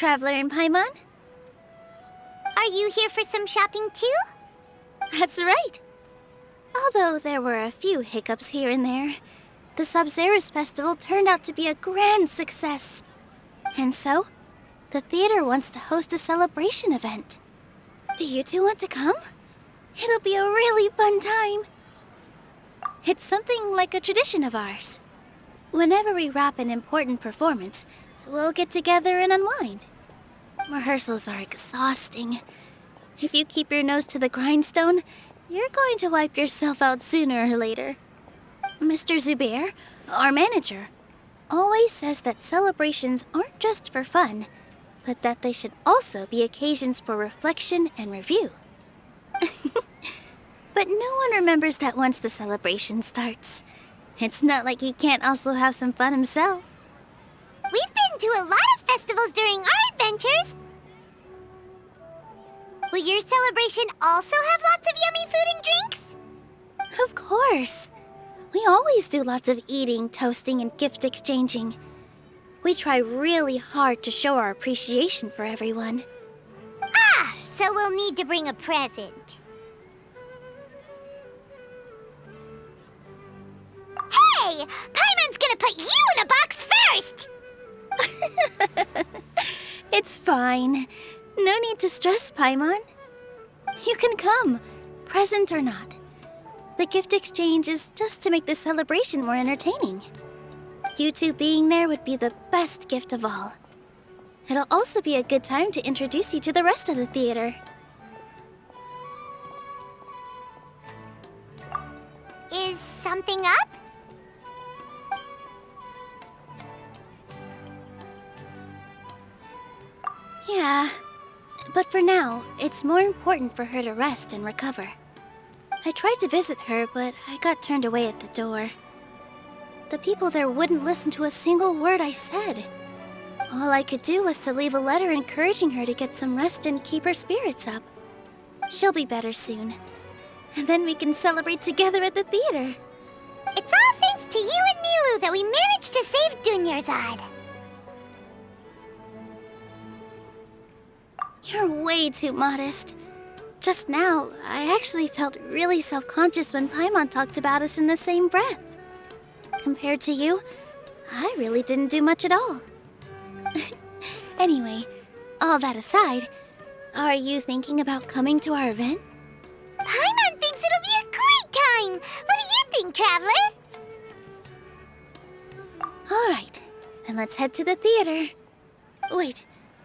Traveler in Paimon. Are you here for some shopping too? That's right. Although there were a few hiccups here and there, the Sabzerus Festival turned out to be a grand success. And so, the theater wants to host a celebration event. Do you two want to come? It'll be a really fun time. It's something like a tradition of ours. Whenever we wrap an important performance, we'll get together and unwind. Rehearsals are exhausting. If you keep your nose to the grindstone, you're going to wipe yourself out sooner or later. Mr. Zubair, our manager, always says that celebrations aren't just for fun, but that they should also be occasions for reflection and review. But no one remembers that once the celebration starts. It's not like he can't also have some fun himself. We've been to a lot of festivals during our adventures. Will your celebration also have lots of yummy food and drinks? Of course. We always do lots of eating, toasting, and gift exchanging. We try really hard to show our appreciation for everyone. Ah, so we'll need to bring a present. Hey! Paimon's gonna put you in a box first! It's fine. No need to stress, Paimon. You can come, present or not. The gift exchange is just to make the celebration more entertaining. You two being there would be the best gift of all. It'll also be a good time to introduce you to the rest of the theater. Is something up? Yeah, but for now, it's more important for her to rest and recover. I tried to visit her, but I got turned away at the door. The people there wouldn't listen to a single word I said. All I could do was to leave a letter encouraging her to get some rest and keep her spirits up. She'll be better soon. And then we can celebrate together at the theater. It's all thanks to you and Nilou that we managed to save Dunyarzad. You're way too modest. Just now, I actually felt really self-conscious when Paimon talked about us in the same breath. Compared to you, I really didn't do much at all. Anyway, all that aside, are you thinking about coming to our event? Paimon thinks it'll be a great time! What do you think, Traveler? Alright, then let's head to the theater. Wait,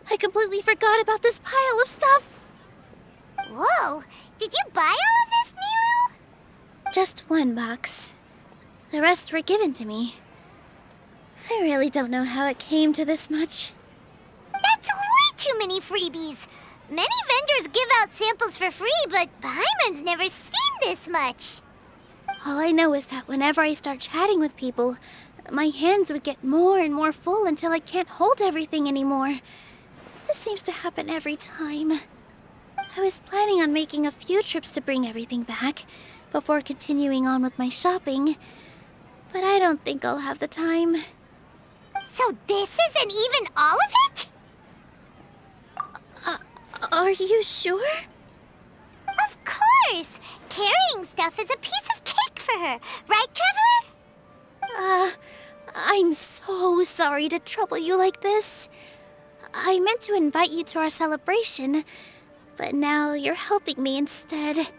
I completely forgot about this pile of stuff! Whoa! Did you buy all of this, Nilou? Just one box. The rest were given to me. I really don't know how it came to this much. That's way too many freebies! Many vendors give out samples for free, but Paimon's never seen this much. All I know is that whenever I start chatting with people, my hands would get more and more full until I can't hold everything anymore. This seems to happen every time. I was planning on making a few trips to bring everything back before continuing on with my shopping, but I don't think I'll have the time. So this isn't even all of it? Are you sure? Of course! Carrying stuff is a piece of cake for her, right, Traveler? I'm so sorry to trouble you like this. I meant to invite you to our celebration, but now you're helping me instead.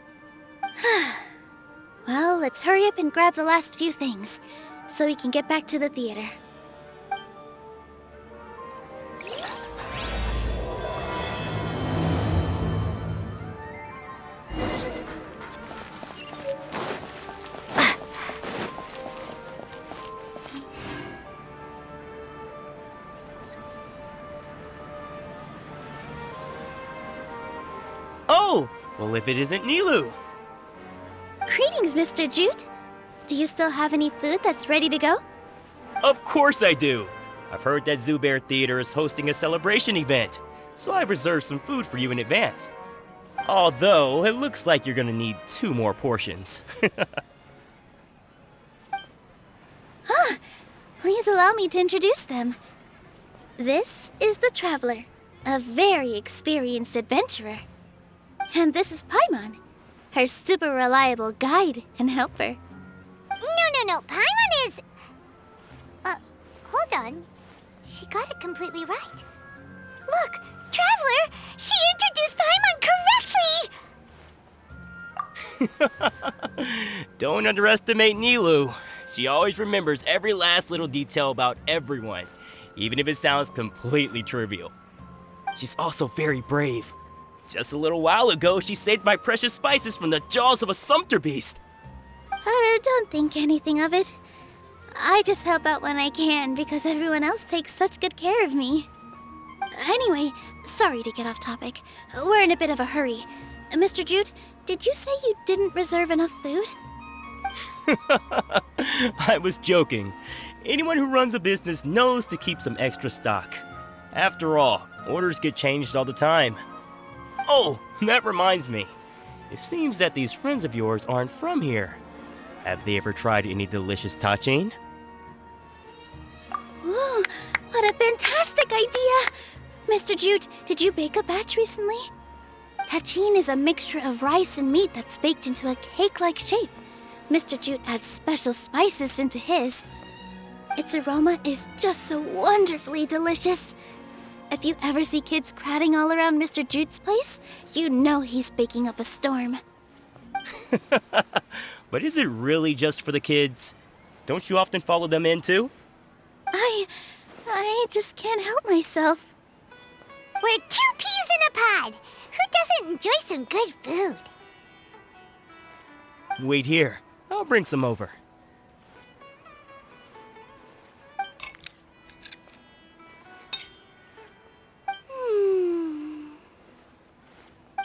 Well, let's hurry up and grab the last few things, so we can get back to the theater. Oh! Well, if it isn't Nilou! Greetings, Mr. Jute. Do you still have any food that's ready to go? Of course I do! I've heard that Zubair Theater is hosting a celebration event, so I reserved some food for you in advance. Although, it looks like you're gonna need 2 more portions. Please allow me to introduce them. This is the Traveler, a very experienced adventurer. And this is Paimon, her super reliable guide and helper. No. Paimon is... hold on. She got it completely right. Look, Traveler! She introduced Paimon correctly! Don't underestimate Nilou. She always remembers every last little detail about everyone, even if it sounds completely trivial. She's also very brave. Just a little while ago, she saved my precious spices from the jaws of a sumpter beast. Don't think anything of it. I just help out when I can because everyone else takes such good care of me. Anyway, sorry to get off topic. We're in a bit of a hurry. Mr. Jute, did you say you didn't reserve enough food? I was joking. Anyone who runs a business knows to keep some extra stock. After all, orders get changed all the time. Oh, that reminds me. It seems that these friends of yours aren't from here. Have they ever tried any delicious tachin? Ooh, what a fantastic idea! Mr. Jute, did you bake a batch recently? Tachin is a mixture of rice and meat that's baked into a cake-like shape. Mr. Jute adds special spices into his. Its aroma is just so wonderfully delicious. If you ever see kids crowding all around Mr. Jute's place, you know he's baking up a storm. But is it really just for the kids? Don't you often follow them in too? I just can't help myself. We're 2 peas in a pod! Who doesn't enjoy some good food? Wait here. I'll bring some over.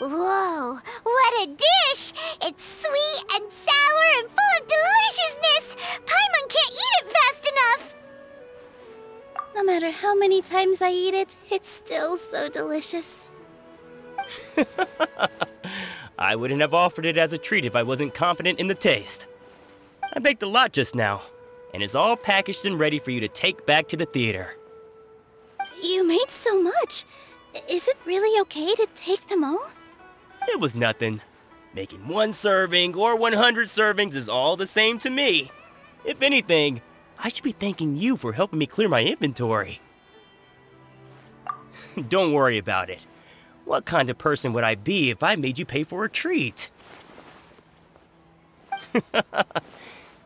Whoa, what a dish! It's sweet and sour and full of deliciousness! Paimon can't eat it fast enough! No matter how many times I eat it, it's still so delicious. I wouldn't have offered it as a treat if I wasn't confident in the taste. I baked a lot just now, and it's all packaged and ready for you to take back to the theater. You made so much. Is it really okay to take them all? It was nothing. Making 1 serving or 100 servings is all the same to me. If anything, I should be thanking you for helping me clear my inventory. Don't worry about it. What kind of person would I be if I made you pay for a treat?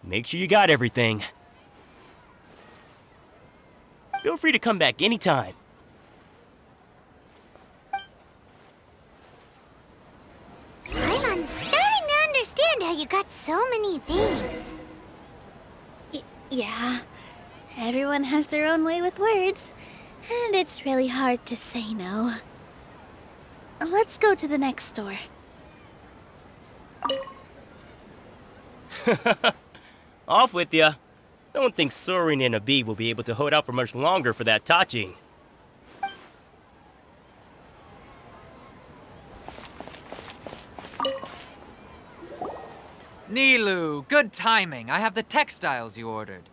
Make sure you got everything. Feel free to come back anytime. I'm starting to understand how you got so many things. Yeah. Everyone has their own way with words, and it's really hard to say no. Let's go to the next store. Off with ya. Don't think Sorin and a bee will be able to hold out for much longer for that tachin. Nilou, good timing. I have the textiles you ordered.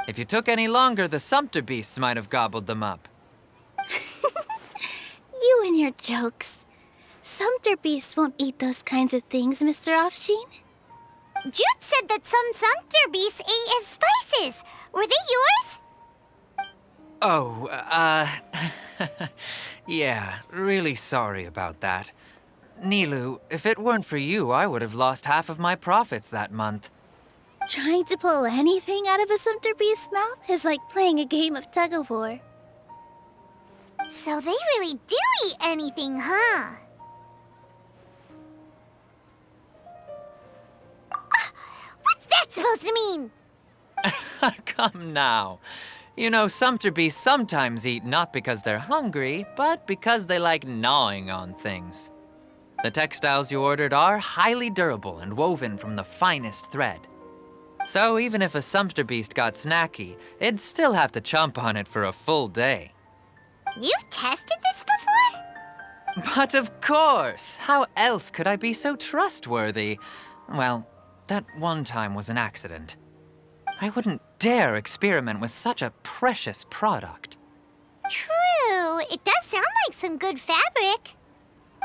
If you took any longer, the sumpter beasts might have gobbled them up. You and your jokes. Sumpter beasts won't eat those kinds of things, Mr. Offsheen. Jute said that some sumpter beasts ate his spices. Were they yours? Oh, yeah, really sorry about that. Nilou, if it weren't for you, I would have lost half of my profits that month. Trying to pull anything out of a sumpter beast's mouth is like playing a game of tug-of-war. So they really do eat anything, huh? What's that supposed to mean? Come now. You know, sumpter beasts sometimes eat not because they're hungry, but because they like gnawing on things. The textiles you ordered are highly durable and woven from the finest thread. So even if a sumpter beast got snacky, it'd still have to chomp on it for a full day. You've tested this before? But of course! How else could I be so trustworthy? Well, that one time was an accident. I wouldn't dare experiment with such a precious product. True, it does sound like some good fabric.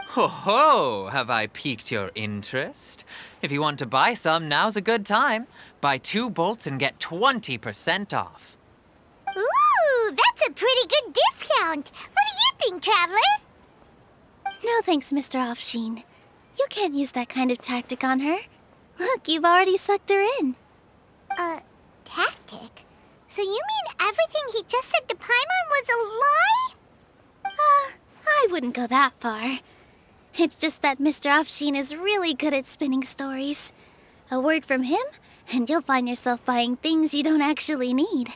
Ho ho! Have I piqued your interest? If you want to buy some, now's a good time. Buy 2 bolts and get 20% off. Ooh, that's a pretty good discount. What do you think, Traveler? No thanks, Mr. Offsheen. You can't use that kind of tactic on her. Look, you've already sucked her in. Tactic? So you mean everything he just said to Paimon was a lie? I wouldn't go that far. It's just that Mr. Offsheen is really good at spinning stories. A word from him, and you'll find yourself buying things you don't actually need.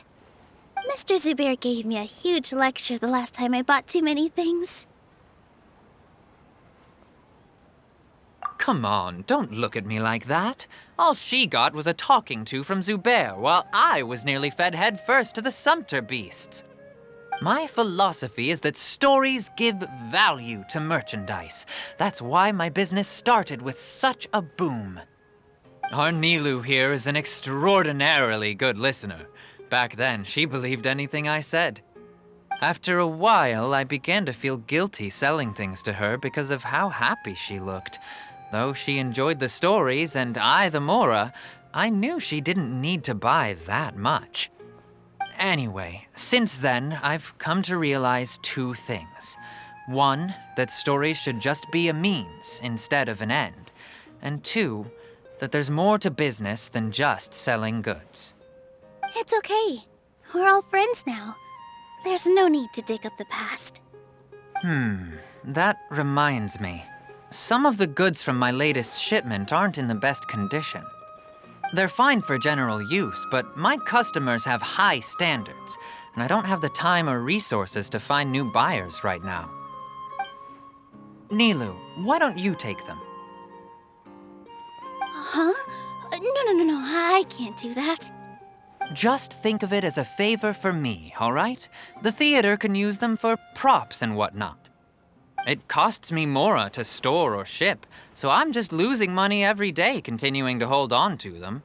Mr. Zubair gave me a huge lecture the last time I bought too many things. Come on, don't look at me like that. All she got was a talking to from Zubair, while I was nearly fed head first to the sumpter beasts. My philosophy is that stories give value to merchandise. That's why my business started with such a boom. Our Nilou here is an extraordinarily good listener. Back then, she believed anything I said. After a while, I began to feel guilty selling things to her because of how happy she looked. Though she enjoyed the stories and I the Mora, I knew she didn't need to buy that much. Anyway, since then, I've come to realize 2 things. 1, that stories should just be a means instead of an end. And 2, that there's more to business than just selling goods. It's okay. We're all friends now. There's no need to dig up the past. That reminds me. Some of the goods from my latest shipment aren't in the best condition. They're fine for general use, but my customers have high standards, and I don't have the time or resources to find new buyers right now. Nilou, why don't you take them? Huh? No, I can't do that. Just think of it as a favor for me, all right? The theater can use them for props and whatnot. It costs me Mora to store or ship, so I'm just losing money every day continuing to hold on to them.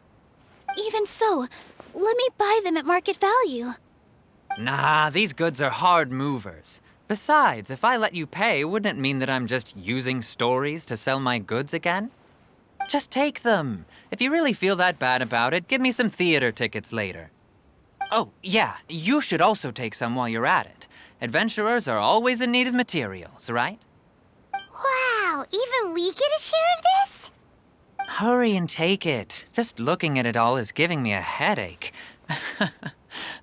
Even so, let me buy them at market value. Nah, these goods are hard movers. Besides, if I let you pay, wouldn't it mean that I'm just using stories to sell my goods again? Just take them. If you really feel that bad about it, give me some theater tickets later. Oh, yeah, you should also take some while you're at it. Adventurers are always in need of materials, right? Wow, even we get a share of this? Hurry and take it. Just looking at it all is giving me a headache.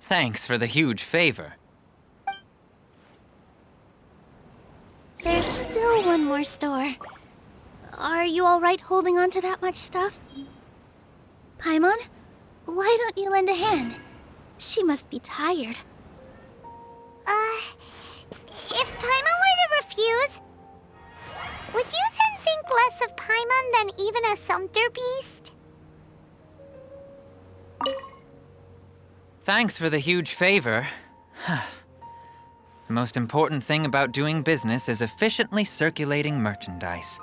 Thanks for the huge favor. There's still one more store. Are you all right holding on to that much stuff? Paimon, why don't you lend a hand? She must be tired. If Paimon were to refuse, would you then think less of Paimon than even a sumpter beast? Thanks for the huge favor. The most important thing about doing business is efficiently circulating merchandise.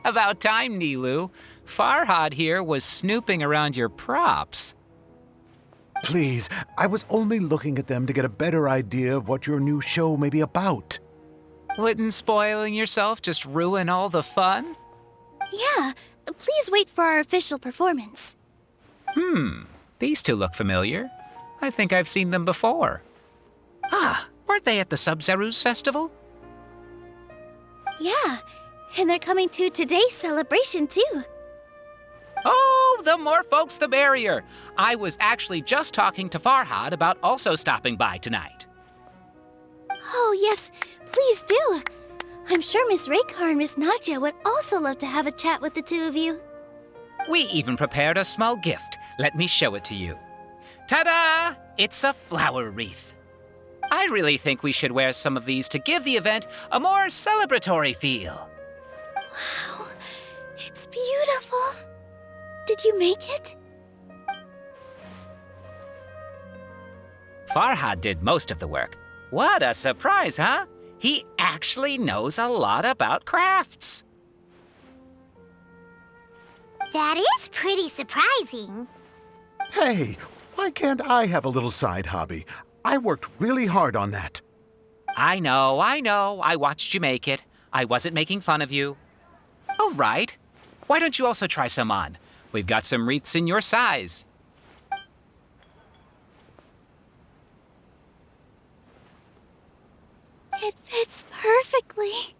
About time, Nilou. Farhad here was snooping around your props. Please, I was only looking at them to get a better idea of what your new show may be about. Wouldn't spoiling yourself just ruin all the fun? Yeah, please wait for our official performance. These 2 look familiar. I think I've seen them before. Weren't they at the Sub-Zerus festival? Yeah, and they're coming to today's celebration too. Oh, the more folks the merrier. I was actually just talking to Farhad about also stopping by tonight. Oh yes, please do. I'm sure Miss Raykar and Miss Nadja would also love to have a chat with the 2 of you. We even prepared a small gift. Let me show it to you. Ta-da! It's a flower wreath. I really think we should wear some of these to give the event a more celebratory feel. Wow, it's beautiful. Did you make it? Farhad did most of the work. What a surprise, huh? He actually knows a lot about crafts. That is pretty surprising. Hey, why can't I have a little side hobby? I worked really hard on that. I know. I watched you make it. I wasn't making fun of you. All right. Why don't you also try some on? We've got some wreaths in your size. It fits perfectly.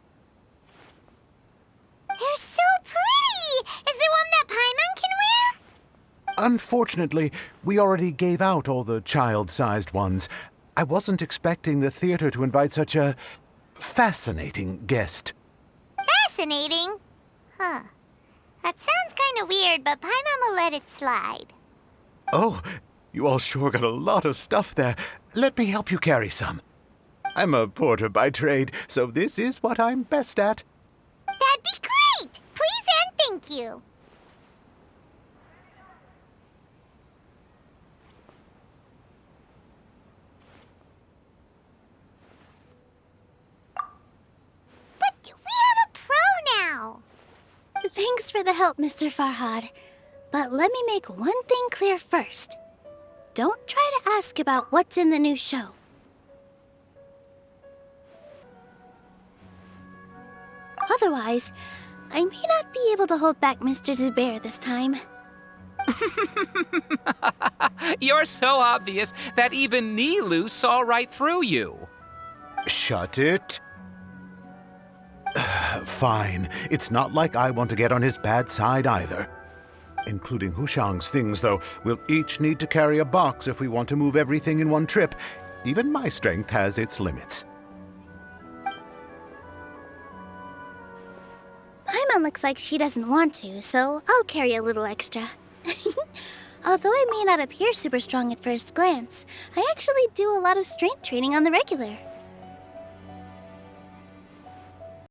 They're so pretty! Is there one that Paimon can wear? Unfortunately, we already gave out all the child-sized ones. I wasn't expecting the theater to invite such a fascinating guest. Fascinating. Huh. That sounds kind of weird, but Paimon will let it slide. Oh, you all sure got a lot of stuff there. Let me help you carry some. I'm a porter by trade, so this is what I'm best at. That'd be great! Please and thank you. But we have a pro now! Thanks for the help, Mr. Farhad. But let me make one thing clear first. Don't try to ask about what's in the new show. Otherwise, I may not be able to hold back Mr. Zubair this time. You're so obvious that even Nilou saw right through you. Shut it. Fine. It's not like I want to get on his bad side either. Including Hushang's things, though, we'll each need to carry a box if we want to move everything in one trip. Even my strength has its limits. Paimon looks like she doesn't want to, so I'll carry a little extra. Although I may not appear super strong at first glance, I actually do a lot of strength training on the regular.